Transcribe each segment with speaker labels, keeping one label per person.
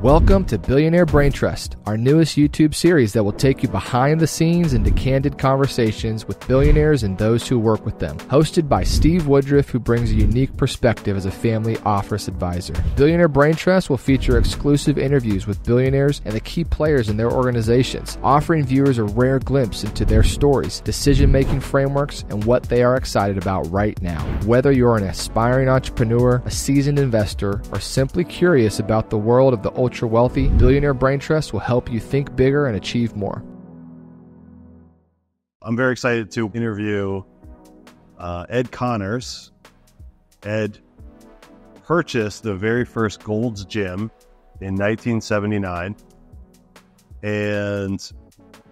Speaker 1: Welcome to Billionaire Brain Trust, our newest YouTube series that will take you behind the scenes into candid conversations with billionaires and those who work with them. Hosted by Steve Woodruff, who brings a unique perspective as a family office advisor. Billionaire Brain Trust will feature exclusive interviews with billionaires and the key players in their organizations, offering viewers a rare glimpse into their stories, decision-making frameworks, and what they are excited about right now. Whether you're an aspiring entrepreneur, a seasoned investor, or simply curious about the world of the ultra-wealthy, Billionaire Brain Trust will help you think bigger and achieve more.
Speaker 2: I'm very excited to interview Ed Connors. Ed purchased the very first Gold's Gym in 1979 and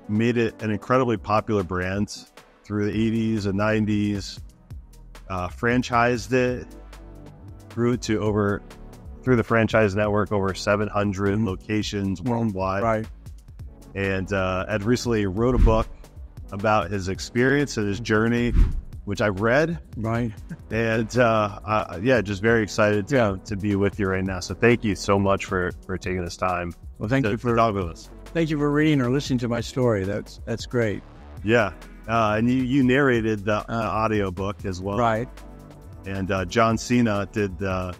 Speaker 2: made it an incredibly popular brand through the 80s and 90s, franchised it, grew it to through the franchise network, over 700 locations worldwide.
Speaker 3: Right.
Speaker 2: And Ed recently wrote a book about his experience and his journey, which I've read.
Speaker 3: Right.
Speaker 2: And just very excited to be with you right now. So thank you so much for taking this time.
Speaker 3: Well, thank you for
Speaker 2: talking with us.
Speaker 3: Thank you for reading or listening to my story. That's great.
Speaker 2: Yeah. And you narrated the audio book as well.
Speaker 3: Right.
Speaker 2: And John Cena did the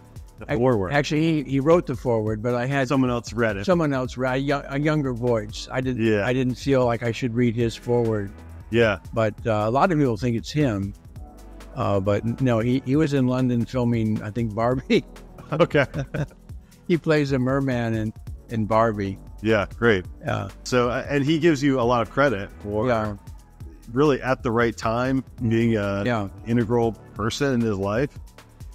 Speaker 2: forward.
Speaker 3: Actually, he wrote the forward, but I had
Speaker 2: someone else read it.
Speaker 3: Someone else read a younger voice. I didn't feel like I should read his forward.
Speaker 2: Yeah.
Speaker 3: But a lot of people think it's him. But no, he was in London filming, I think, Barbie.
Speaker 2: Okay.
Speaker 3: He plays a merman in Barbie.
Speaker 2: Yeah, great.
Speaker 3: Yeah.
Speaker 2: So, and he gives you a lot of credit for really at the right time being an integral person in his life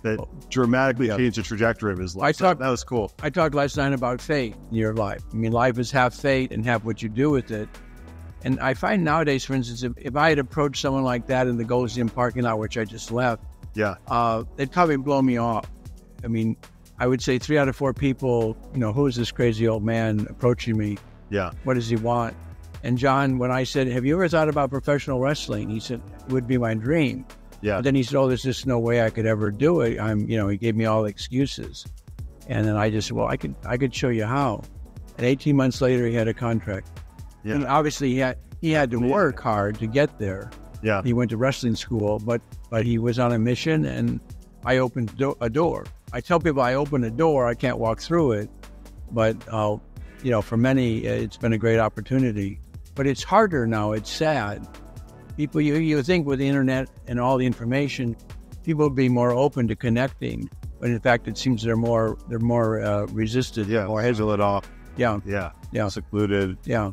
Speaker 2: that dramatically changed the trajectory of his life. That was cool.
Speaker 3: I talked last night about fate in your life. I mean, life is half fate and half what you do with it. And I find nowadays, for instance, if I had approached someone like that in the Gold's Gym parking lot, which I just left, they'd probably blow me off. I mean, I would say 3 out of 4 people, who is this crazy old man approaching me?
Speaker 2: Yeah.
Speaker 3: What does he want? And John, when I said, have you ever thought about professional wrestling? He said, it would be my dream.
Speaker 2: Yeah.
Speaker 3: But then he said, there's just no way I could ever do it. He gave me all the excuses. And then I just said, I could show you how. And 18 months later, he had a contract. Yeah. And obviously he had to work hard to get there.
Speaker 2: Yeah.
Speaker 3: He went to wrestling school, but he was on a mission, and I opened a door. I tell people I open a door, I can't walk through it. But, for many, it's been a great opportunity. But it's harder now. It's sad. People, you think with the internet and all the information, people would be more open to connecting, but in fact, it seems they're more resistant.
Speaker 2: Yeah, more hesitant off.
Speaker 3: Yeah,
Speaker 2: secluded.
Speaker 3: Yeah,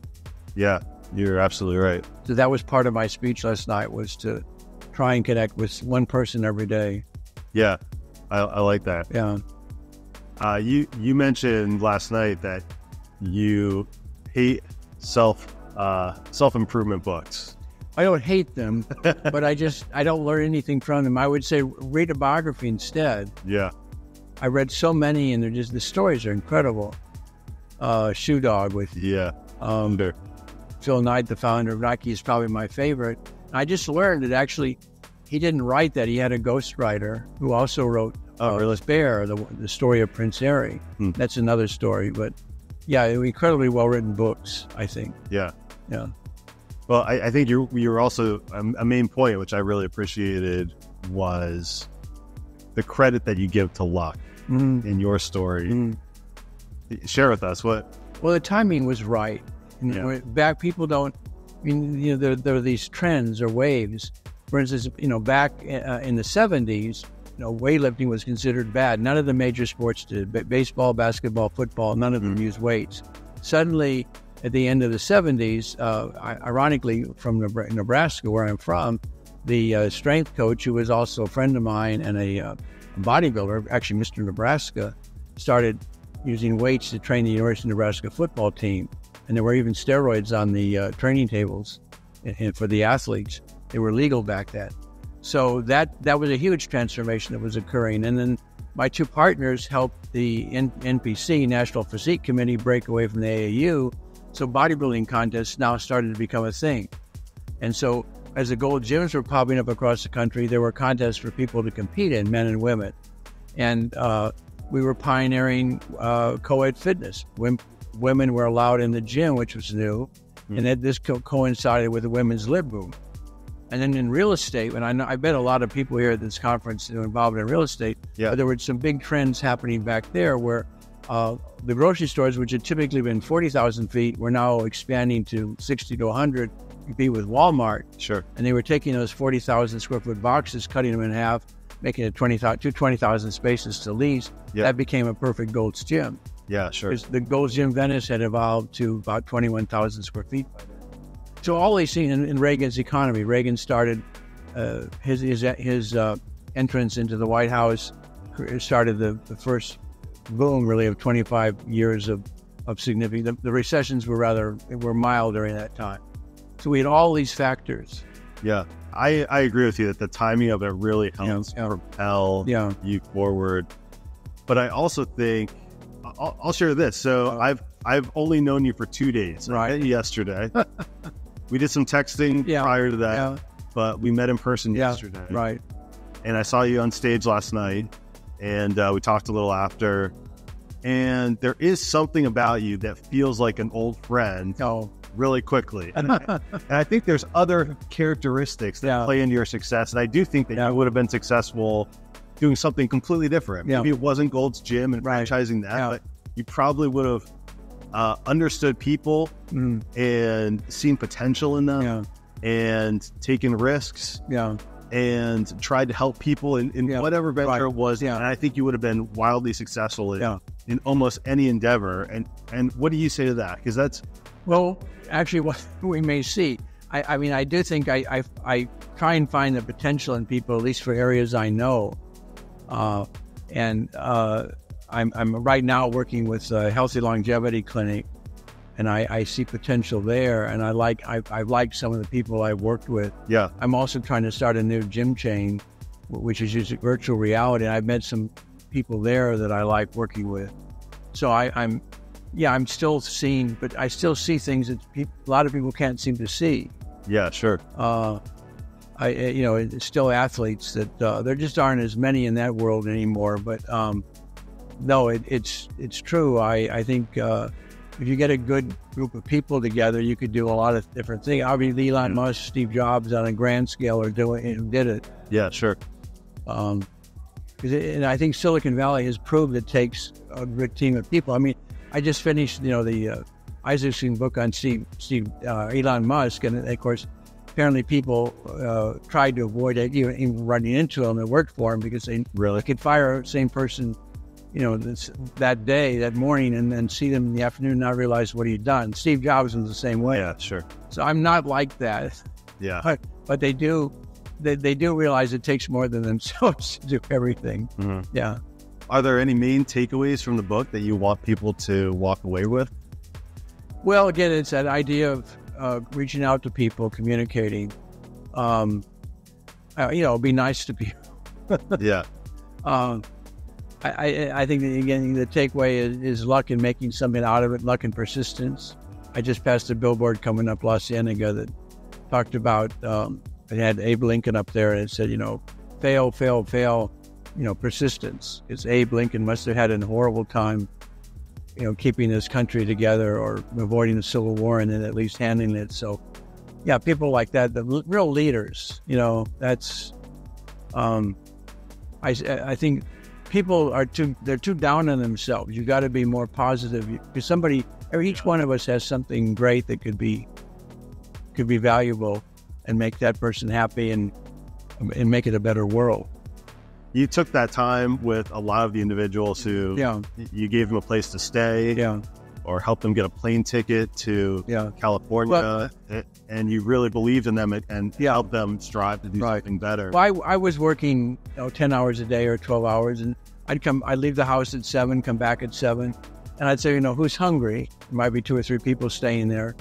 Speaker 2: you're absolutely right.
Speaker 3: So that was part of my speech last night, was to try and connect with one person every day.
Speaker 2: Yeah, I like that.
Speaker 3: Yeah.
Speaker 2: You mentioned last night that you hate self-improvement books.
Speaker 3: I don't hate them, but I don't learn anything from them. I would say read a biography instead.
Speaker 2: Yeah.
Speaker 3: I read so many, and the stories are incredible. Shoe Dog with Phil Knight, the founder of Nike, is probably my favorite. I just learned that actually he didn't write that. He had a ghostwriter who also wrote Spare, the story of Prince Harry. That's another story, but incredibly well-written books, I think.
Speaker 2: Yeah.
Speaker 3: Yeah.
Speaker 2: Well, I think you're also a main point, which I really appreciated, was the credit that you give to luck in your story. Share with us what.
Speaker 3: Well, the timing was right. Back, people don't. There are these trends or waves. For instance, back in the 70s, weightlifting was considered bad. None of the major sports did. Baseball, basketball, football, none of them used weights. Suddenly, at the end of the 70s, ironically, from Nebraska, where I'm from, the strength coach, who was also a friend of mine and a bodybuilder, actually Mr. Nebraska, started using weights to train the University of Nebraska football team. And there were even steroids on the training tables for the athletes. They were legal back then. So that was a huge transformation that was occurring. And then my 2 partners helped the NPC, National Physique Committee, break away from the AAU. So bodybuilding contests now started to become a thing. And so as the Gold Gyms were popping up across the country, there were contests for people to compete in, men and women. And we were pioneering co-ed fitness. Women were allowed in the gym, which was new, and this coincided with the women's lib boom. And then in real estate, and I bet a lot of people here at this conference are involved in real estate, but there were some big trends happening back there where the grocery stores, which had typically been 40,000 feet, were now expanding to 60 to 100, compete with Walmart.
Speaker 2: Sure.
Speaker 3: And they were taking those 40,000 square foot boxes, cutting them in half, making it 20,000 spaces to lease. That became a perfect Gold's Gym.
Speaker 2: Yeah, sure.
Speaker 3: Because the Gold's Gym Venice had evolved to about 21,000 square feet by then. So all they see in Reagan's economy, Reagan started his entrance into the White House, started the first boom really of 25 years of significant. The recessions were mild during that time. So we had all these factors.
Speaker 2: Yeah, I agree with you that the timing of it really helps propel you forward. But I also think I'll share this. So I've only known you for 2 days.
Speaker 3: Right.
Speaker 2: I met you yesterday. We did some texting prior to that, but we met in person yesterday.
Speaker 3: Right.
Speaker 2: And I saw you on stage last night, and we talked a little after. And there is something about you that feels like an old friend really quickly. And I think there's other characteristics that play into your success. And I do think that you would have been successful doing something completely different. Maybe it wasn't Gold's Gym and franchising that, but you probably would have understood people and seen potential in them and taken risks and tried to help people in whatever venture it was. And I think you would have been wildly successful in almost any endeavor. And what do you say to that? Because that's...
Speaker 3: Well, actually, what we may see. I mean, I do think I try and find the potential in people, at least for areas I know. I'm right now working with a healthy longevity clinic, and I see potential there. And I've liked some of the people I've worked with.
Speaker 2: Yeah. I'm
Speaker 3: also trying to start a new gym chain, which is using virtual reality. And I've met some people there that I like working with. So I'm still seeing, but I still see things that a lot of people can't seem to see.
Speaker 2: Yeah, sure.
Speaker 3: It's still athletes that there just aren't as many in that world anymore. But no, it's true. I think if you get a good group of people together, you could do a lot of different things. Obviously, Elon Musk, Steve Jobs on a grand scale did it.
Speaker 2: Yeah, sure.
Speaker 3: And I think Silicon Valley has proved it takes a good team of people. I mean, I just finished, the Isaacson book on Elon Musk, and of course, apparently people tried to avoid it, even running into him. It worked for him because they could fire the same person, that day, that morning, and then see them in the afternoon and not realize what he'd done. Steve Jobs was the same way.
Speaker 2: Yeah, sure.
Speaker 3: So I'm not like that.
Speaker 2: Yeah.
Speaker 3: But they do realize it takes more than themselves to do everything.
Speaker 2: Mm-hmm.
Speaker 3: Yeah.
Speaker 2: Are there any main takeaways from the book that you want people to walk away with?
Speaker 3: Well, again, it's that idea of reaching out to people, communicating. Be nice to people.
Speaker 2: Yeah.
Speaker 3: I think that, again, the takeaway is luck and making something out of it, luck and persistence. I just passed a billboard coming up La Cienega that talked about, it had Abe Lincoln up there, and it said, fail, fail, fail, persistence. It's Abe Lincoln must have had a horrible time, keeping this country together or avoiding the Civil War and then at least handling it. So, yeah, people like that, the real leaders, that's, I think people they're too down on themselves. You got to be more positive because each one of us has something great that could be valuable and make that person happy and make it a better world.
Speaker 2: You took that time with a lot of the individuals who you gave them a place to stay or helped them get a plane ticket to California, and you really believed in them and helped them strive to do something better.
Speaker 3: Well, I was working 10 hours a day or 12 hours, and I'd leave the house at 7, come back at 7, and I'd say, who's hungry? There might be 2 or 3 people staying there.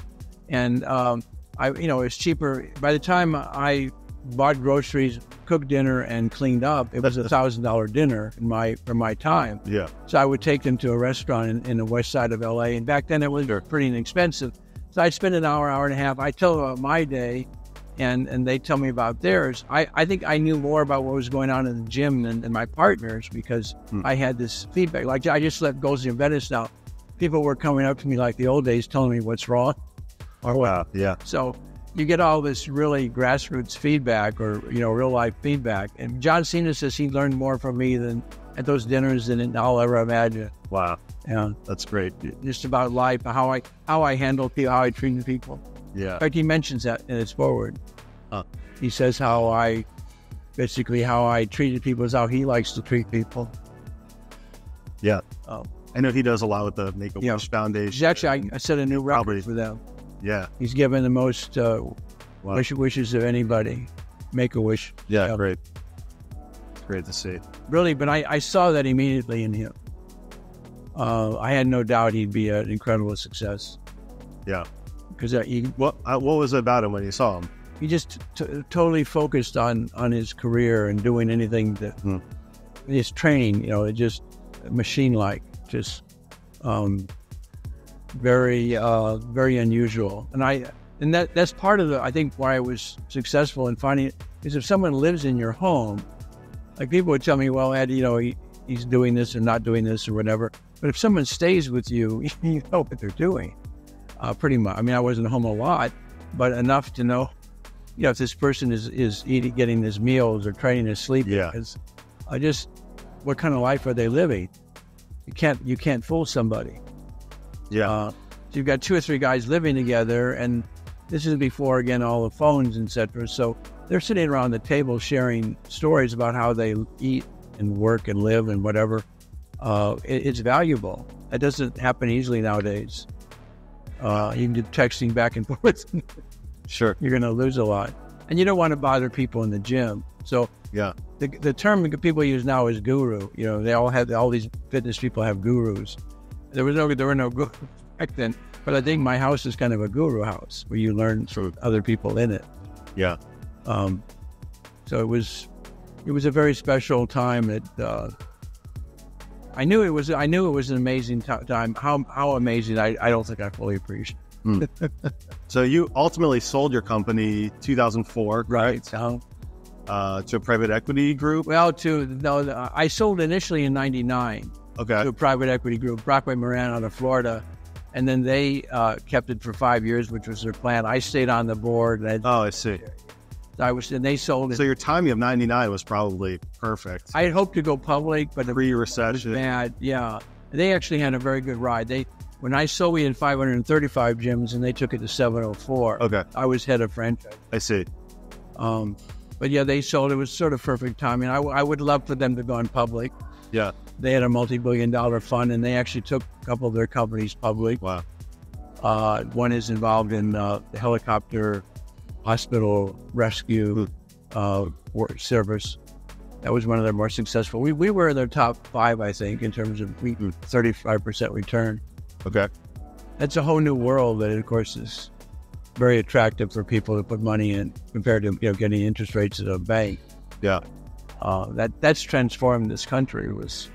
Speaker 3: And it's cheaper. By the time I bought groceries, cooked dinner, and cleaned up, it was $1,000 dinner for my time.
Speaker 2: Yeah.
Speaker 3: So I would take them to a restaurant in the west side of LA, and back then it was pretty inexpensive. So I'd spend an hour and a half. I tell them about my day, and they tell me about theirs. I think I knew more about what was going on in the gym than my partners because I had this feedback. Like I just left Goals in Venice now. People were coming up to me like the old days telling me what's wrong or what.
Speaker 2: Yeah.
Speaker 3: So you get all this really grassroots feedback or, real life feedback. And John Cena says he learned more from me than at those dinners than I'll ever imagine.
Speaker 2: Wow.
Speaker 3: Yeah.
Speaker 2: That's great.
Speaker 3: Just about life, how I handle people, how I treat people.
Speaker 2: Yeah.
Speaker 3: In fact, he mentions that in his foreword. He says how I treated people is how he likes to treat people.
Speaker 2: Yeah. I know he does a lot with the Make-A-Wish Foundation.
Speaker 3: He's actually, I set a new record for them.
Speaker 2: Yeah.
Speaker 3: He's given the most wishes of anybody. Make-A-Wish.
Speaker 2: Yeah, great. It's great to see.
Speaker 3: Really, but I saw that immediately in him. I had no doubt he'd be an incredible success.
Speaker 2: Yeah.
Speaker 3: Because
Speaker 2: what was it about him when you saw him?
Speaker 3: He just totally focused on his career and doing anything that his training, just machine-like, just very unusual. And that's part of I think why I was successful in finding it is if someone lives in your home, like people would tell me, well, Ed, he's doing this or not doing this or whatever. But if someone stays with you, you know what they're doing. Pretty much. I mean, I wasn't home a lot, but enough to know, if this person is eating, getting his meals or training or sleeping.
Speaker 2: Yeah.
Speaker 3: Because what kind of life are they living? You can't fool somebody.
Speaker 2: Yeah.
Speaker 3: So you've got 2 or 3 guys living together, and this is before, again, all the phones, etc. So they're sitting around the table sharing stories about how they eat and work and live and whatever. It's valuable. That doesn't happen easily nowadays. You can do texting back and forth.
Speaker 2: Sure.
Speaker 3: You're going to lose a lot. And you don't want to bother people in the gym. So
Speaker 2: yeah,
Speaker 3: the term people use now is guru. They all these fitness people have gurus. There were no gurus back then. But I think my house is kind of a guru house where you learn from other people in it.
Speaker 2: Yeah.
Speaker 3: So it was a very special time. That I knew it was an amazing time. How amazing! I don't think I fully appreciate.
Speaker 2: So you ultimately sold your company 2004,
Speaker 3: right?
Speaker 2: To a private equity group.
Speaker 3: Well, I sold initially in '99.
Speaker 2: Okay.
Speaker 3: To a private equity group, Brockway Moran out of Florida, and then they kept it for 5 years, which was their plan. I stayed on the board.
Speaker 2: I see.
Speaker 3: And they sold it.
Speaker 2: So your timing of '99 was probably perfect.
Speaker 3: I had hoped to go public, but
Speaker 2: pre-recession.
Speaker 3: It was bad. Yeah, they actually had a very good ride. When I sold, we had 535 gyms, and they took it to 704.
Speaker 2: Okay.
Speaker 3: I was head of franchise.
Speaker 2: I see.
Speaker 3: But yeah, they sold. It was sort of perfect timing. I would love for them to go on public.
Speaker 2: Yeah.
Speaker 3: They had a multi-billion-dollar fund, and they actually took a couple of their companies public.
Speaker 2: Wow.
Speaker 3: One is involved in the helicopter hospital rescue service. That was one of their more successful. We were in their top 5, I think, in terms of 35% return.
Speaker 2: Okay.
Speaker 3: That's a whole new world that, of course, is very attractive for people to put money in compared to getting interest rates at a bank.
Speaker 2: Yeah.
Speaker 3: That's transformed this country was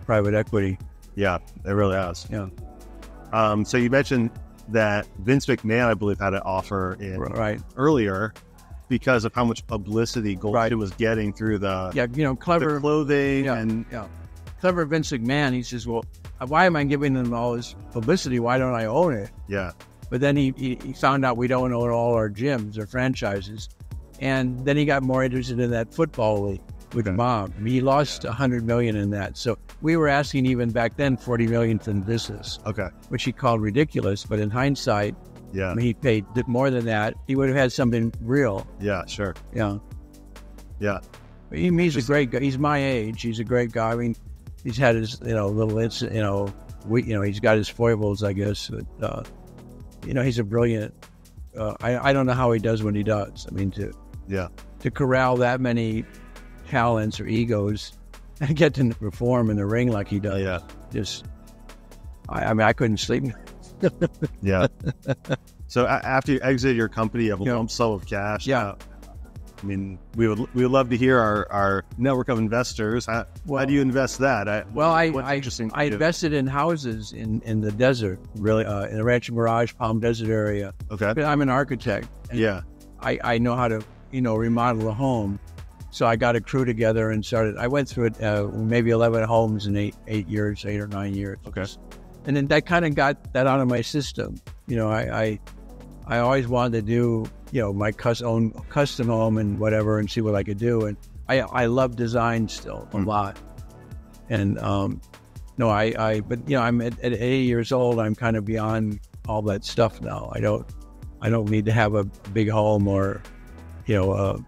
Speaker 3: private equity.
Speaker 2: Yeah, it really has.
Speaker 3: Yeah.
Speaker 2: So you mentioned that Vince McMahon, I believe, had an offer in earlier because of how much publicity Gold was getting through the
Speaker 3: clever
Speaker 2: the clothing
Speaker 3: clever Vince McMahon. He says, well, why am I giving them all this publicity? Why don't I own it?
Speaker 2: Yeah.
Speaker 3: But then he found out we don't own all our gyms or franchises. And then he got more interested in that football league with Bob. I mean, he lost $100 million in that. So we were asking even back then $40 million for the business.
Speaker 2: Okay.
Speaker 3: Which he called ridiculous. But in hindsight,
Speaker 2: I
Speaker 3: mean, he paid more than that. He would have had something real.
Speaker 2: Yeah, sure.
Speaker 3: Yeah.
Speaker 2: Yeah.
Speaker 3: He's a great guy. He's my age. He's a great guy. I mean, he's had his, little incident, he's got his foibles, I guess. But, he's a brilliant, I don't know how he does what he does. I mean, to corral that many talents or egos and get them to perform in the ring like he does.
Speaker 2: Yeah.
Speaker 3: Just, I couldn't sleep.
Speaker 2: Yeah. So after you exit your company, you have a lump sum of cash.
Speaker 3: Yeah.
Speaker 2: I mean, we would love to hear our network of investors. How do you invest that?
Speaker 3: I invested in houses in the desert, really, in the Rancho Mirage, Palm Desert area.
Speaker 2: Okay.
Speaker 3: I'm an architect.
Speaker 2: Yeah.
Speaker 3: I know how to, remodel a home. So I got a crew together and started. I went through it, maybe 11 homes in 8 or 9 years.
Speaker 2: Okay.
Speaker 3: And then that kind of got that out of my system. I always wanted to do, my own custom home and whatever, and see what I could do. And I love design still a lot. And no, but I'm at 80 years old. I'm kind of beyond all that stuff now. I don't need to have a big home or, a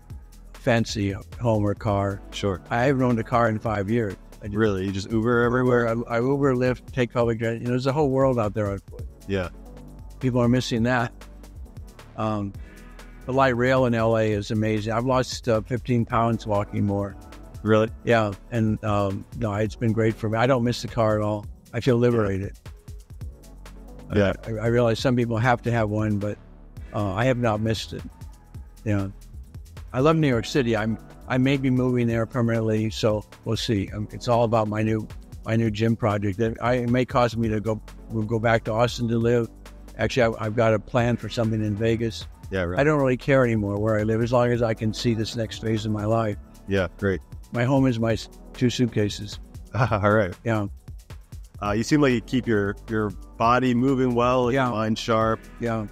Speaker 3: fancy home or car.
Speaker 2: Sure.
Speaker 3: I haven't owned a car in 5 years.
Speaker 2: Really? You just Uber everywhere?
Speaker 3: I Uber, Lyft, take public transit. There's a whole world out there on foot.
Speaker 2: Yeah.
Speaker 3: People are missing that. The light rail in LA is amazing. I've lost 15 pounds walking more.
Speaker 2: Really?
Speaker 3: Yeah. And no, it's been great for me. I don't miss the car at all. I feel liberated.
Speaker 2: Yeah.
Speaker 3: I realize some people have to have one, but I have not missed it. Yeah. I love New York City. I may be moving there permanently, so we'll see. It's all about my new gym project. It may cause me to go back to Austin to live. Actually, I've got a plan for something in Vegas.
Speaker 2: Yeah, right.
Speaker 3: I don't really care anymore where I live as long as I can see this next phase of my life.
Speaker 2: Yeah, great.
Speaker 3: My home is my 2 suitcases.
Speaker 2: All right.
Speaker 3: Yeah.
Speaker 2: You seem like you keep your body moving well, your mind sharp.
Speaker 3: Yeah.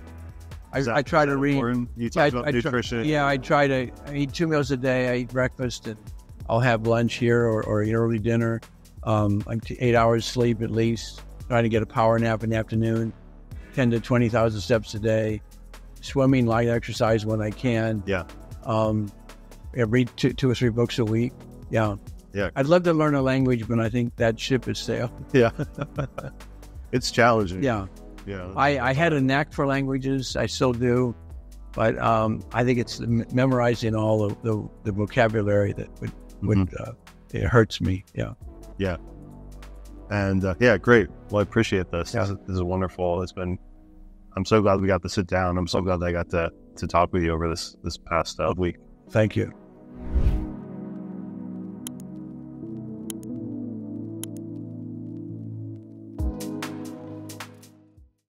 Speaker 3: I try to read.
Speaker 2: You talk about nutrition.
Speaker 3: I try to eat 2 meals a day. I eat breakfast and I'll have lunch here or an early dinner. I'm 8 hours sleep at least. Trying to get a power nap in the afternoon. 10 to 20,000 steps a day. Swimming, light exercise when I can.
Speaker 2: Yeah.
Speaker 3: I read 2 or 3 books a week. Yeah.
Speaker 2: Yeah.
Speaker 3: I'd love to learn a language, but I think that ship has sailed.
Speaker 2: Yeah. It's challenging.
Speaker 3: Yeah.
Speaker 2: Yeah.
Speaker 3: I had a knack for languages. I still do. But I think it's memorizing all of the vocabulary that would it hurts me. Yeah.
Speaker 2: Yeah. And great. Well, I appreciate this.
Speaker 3: Yeah.
Speaker 2: This is wonderful. I'm so glad we got to sit down. I'm so glad that I got to talk with you over this past week.
Speaker 3: Thank you.